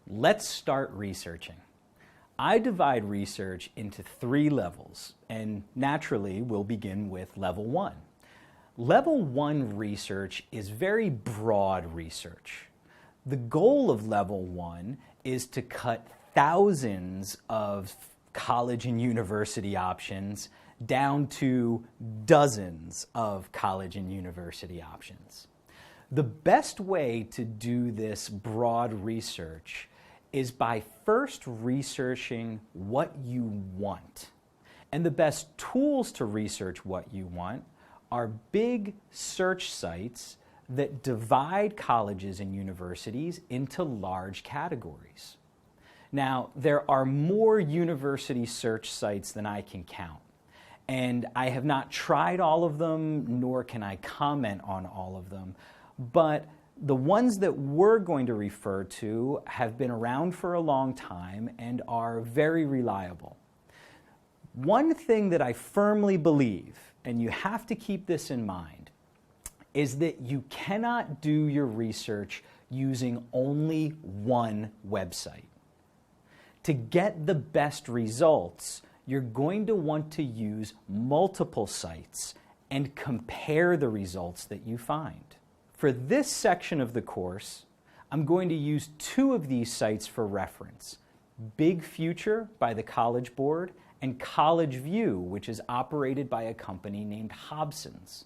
Let's start researching. I divide research into 3 levels, and naturally we'll begin with level 1. Level 1 research is very broad research. The goal of level 1 is to cut thousands of college and university options down to dozens of college and university options. The best way to do this broad research is by first researching what you want. And the best tools to research what you want are big search sites that divide colleges and universities into large categories. Now, there are more university search sites than I can count, and I have not tried all of them, nor can I comment on all of them, but the ones that we're going to refer to have been around for a long time and are very reliable. One thing that I firmly believe, and you have to keep this in mind, is that you cannot do your research using only one website. To get the best results, you're going to want to use multiple sites and compare the results that you find. For this section of the course, I'm going to use 2 of these sites for reference: Big Future by the College Board and College View, which is operated by a company named Hobsons.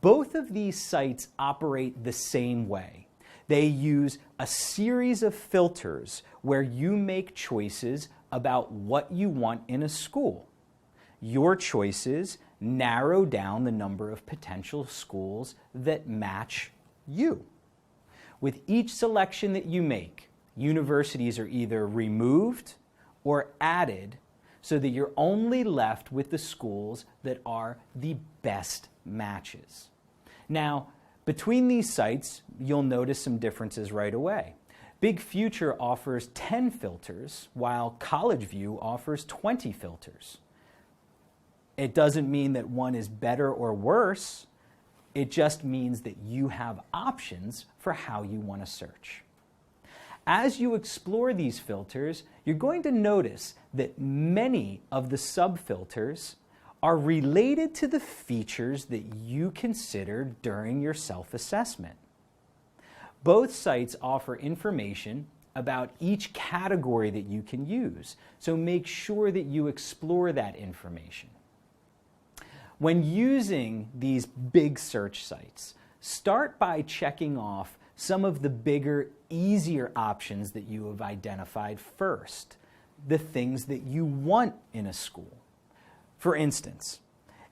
Both of these sites operate the same way. They use a series of filters where you make choices about what you want in a school. Your choices narrow down the number of potential schools that match you. With each selection that you make, universities are either removed or added so that you're only left with the schools that are the best matches. Now, between these sites, you'll notice some differences right away. Big Future offers 10 filters, while College View offers 20 filters. It doesn't mean that one is better or worse. It just means that you have options for how you want to search. As you explore these filters, you're going to notice that many of the sub-filters are related to the features that you considered during your self-assessment. Both sites offer information about each category that you can use, so make sure that you explore that information. When using these big search sites, start by checking off some of the bigger, easier options that you have identified first, the things that you want in a school. For instance,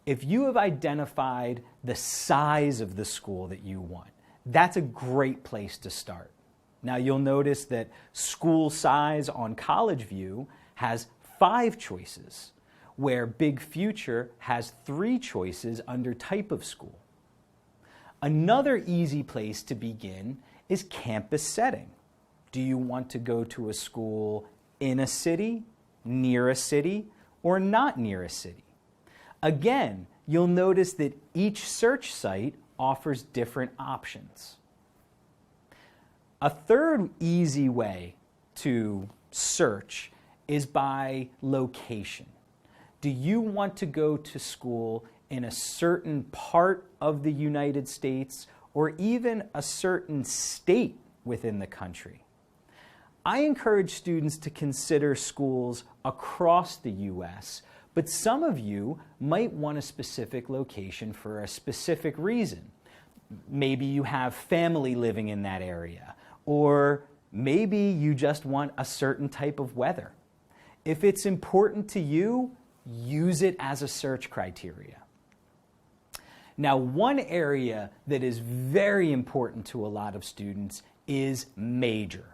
if you have identified the size of the school that you want, that's a great place to start. Now you'll notice that school size on College View has 5 choices, where Big Future has 3 choices under type of school. Another easy place to begin is campus setting. Do you want to go to a school in a city, near a city, or not near a city? Again, you'll notice that each search site offers different options. A third easy way to search is by location. Do you want to go to school in a certain part of the United States or even a certain state within the country? I encourage students to consider schools across the U.S., but some of you might want a specific location for a specific reason. Maybe you have family living in that area, or maybe you just want a certain type of weather. If it's important to you, use it as a search criteria. Now, one area that is very important to a lot of students is major.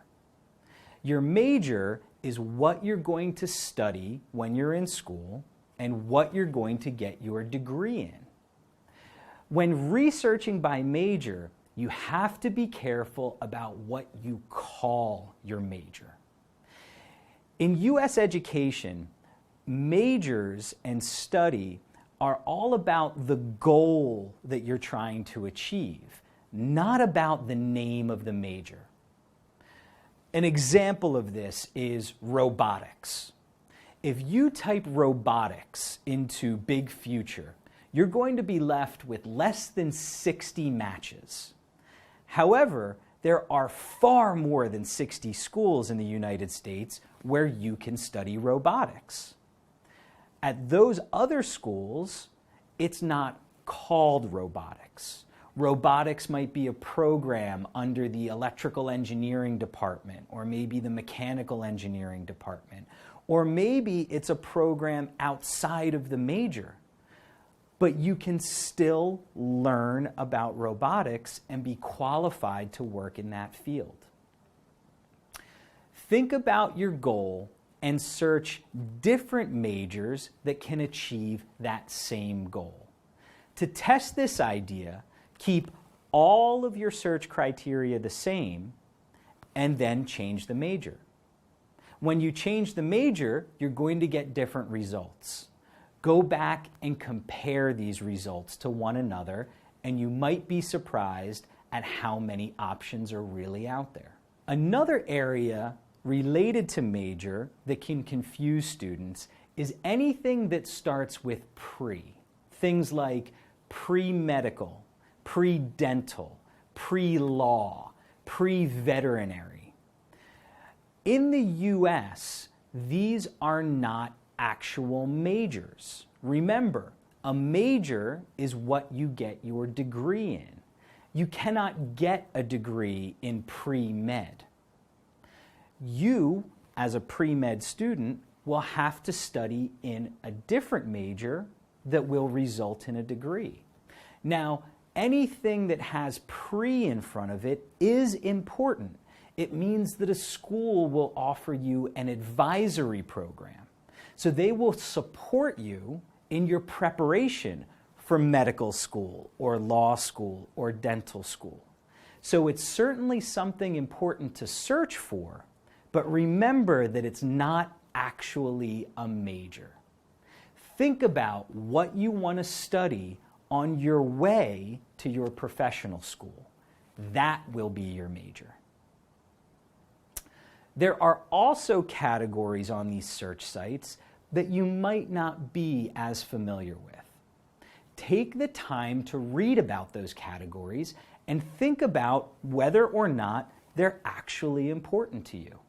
Your major is what you're going to study when you're in school and what you're going to get your degree in. When researching by major, you have to be careful about what you call your major. In U.S. education, majors and study are all about the goal that you're trying to achieve, not about the name of the major. An example of this is robotics. If you type robotics into Big Future, you're going to be left with less than 60 matches. However, there are far more than 60 schools in the United States where you can study robotics. At those other schools, it's not called robotics. Robotics might be a program under the electrical engineering department, or maybe the mechanical engineering department, or maybe it's a program outside of the major. But you can still learn about robotics and be qualified to work in that field. Think about your goal and search different majors that can achieve that same goal. To test this idea, keep all of your search criteria the same and then change the major. When you change the major, you're going to get different results. Go back and compare these results to one another, and you might be surprised at how many options are really out there. Another area related to major that can confuse students is anything that starts with pre. Things like pre-medical, pre-dental, pre-law, pre-veterinary. In the US, these are not actual majors. Remember, a major is what you get your degree in. You cannot get a degree in pre-med. You, as a pre-med student, will have to study in a different major that will result in a degree. Now, anything that has pre in front of it is important. It means that a school will offer you an advisory program. So they will support you in your preparation for medical school or law school or dental school. So it's certainly something important to search for, but remember that it's not actually a major. Think about what you want to study on your way to your professional school. That will be your major. There are also categories on these search sites that you might not be as familiar with. Take the time to read about those categories and think about whether or not they're actually important to you.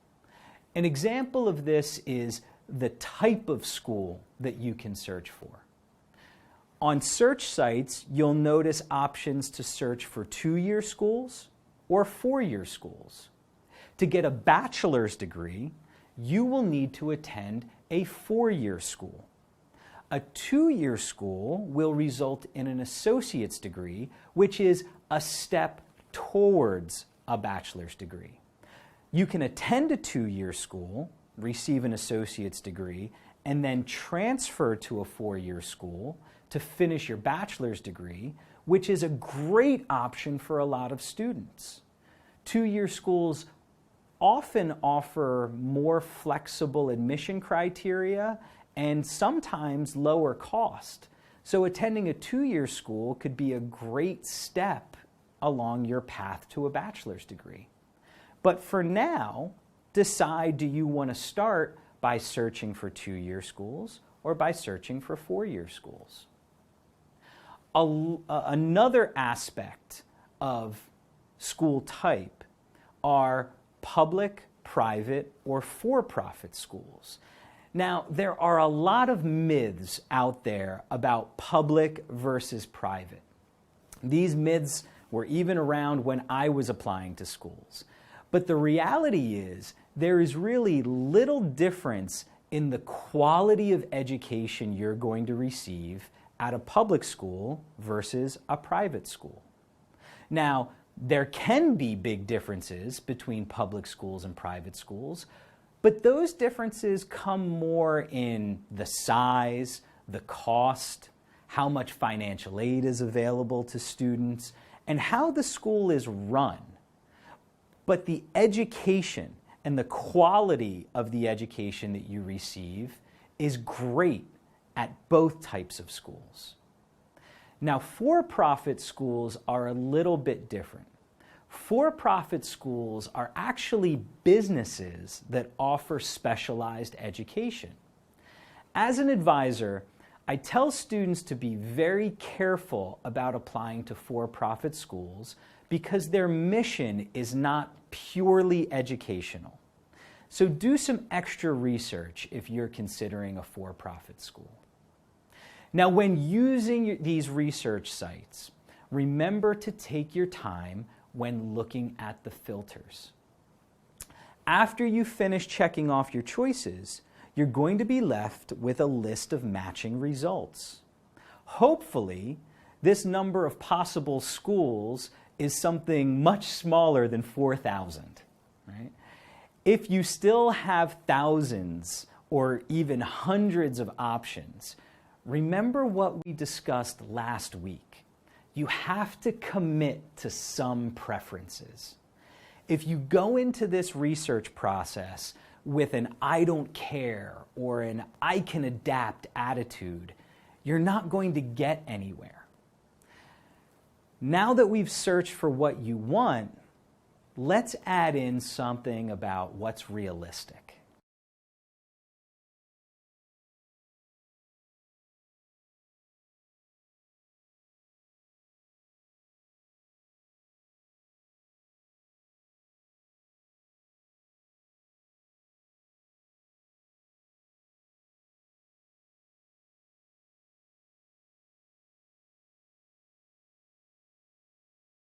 An example of this is the type of school that you can search for. On search sites, you'll notice options to search for 2-year schools or 4-year schools. To get a bachelor's degree, you will need to attend a 4-year school. A 2-year school will result in an associate's degree, which is a step towards a bachelor's degree. You can attend a 2-year school, receive an associate's degree, and then transfer to a 4-year school to finish your bachelor's degree, which is a great option for a lot of students. 2-year schools often offer more flexible admission criteria and sometimes lower cost. So attending a 2-year school could be a great step along your path to a bachelor's degree. But for now, decide, do you want to start by searching for 2-year schools or by searching for 4-year schools? Another aspect of school type are public, private, or for-profit schools. Now, there are a lot of myths out there about public versus private. These myths were even around when I was applying to schools. But the reality is, there is really little difference in the quality of education you're going to receive at a public school versus a private school. Now, there can be big differences between public schools and private schools, but those differences come more in the size, the cost, how much financial aid is available to students, and how the school is run. But the education and the quality of the education that you receive is great at both types of schools. Now, for-profit schools are a little bit different. For-profit schools are actually businesses that offer specialized education. As an advisor, I tell students to be very careful about applying to for-profit schools because their mission is not purely educational. So do some extra research if you're considering a for-profit school. Now, when using these research sites, remember to take your time when looking at the filters. After you finish checking off your choices, you're going to be left with a list of matching results. Hopefully, this number of possible schools is something much smaller than 4,000, right? If you still have thousands or even hundreds of options, remember what we discussed last week. You have to commit to some preferences. If you go into this research process with an I don't care or an I can adapt attitude, you're not going to get anywhere. Now that we've searched for what you want, let's add in something about what's realistic.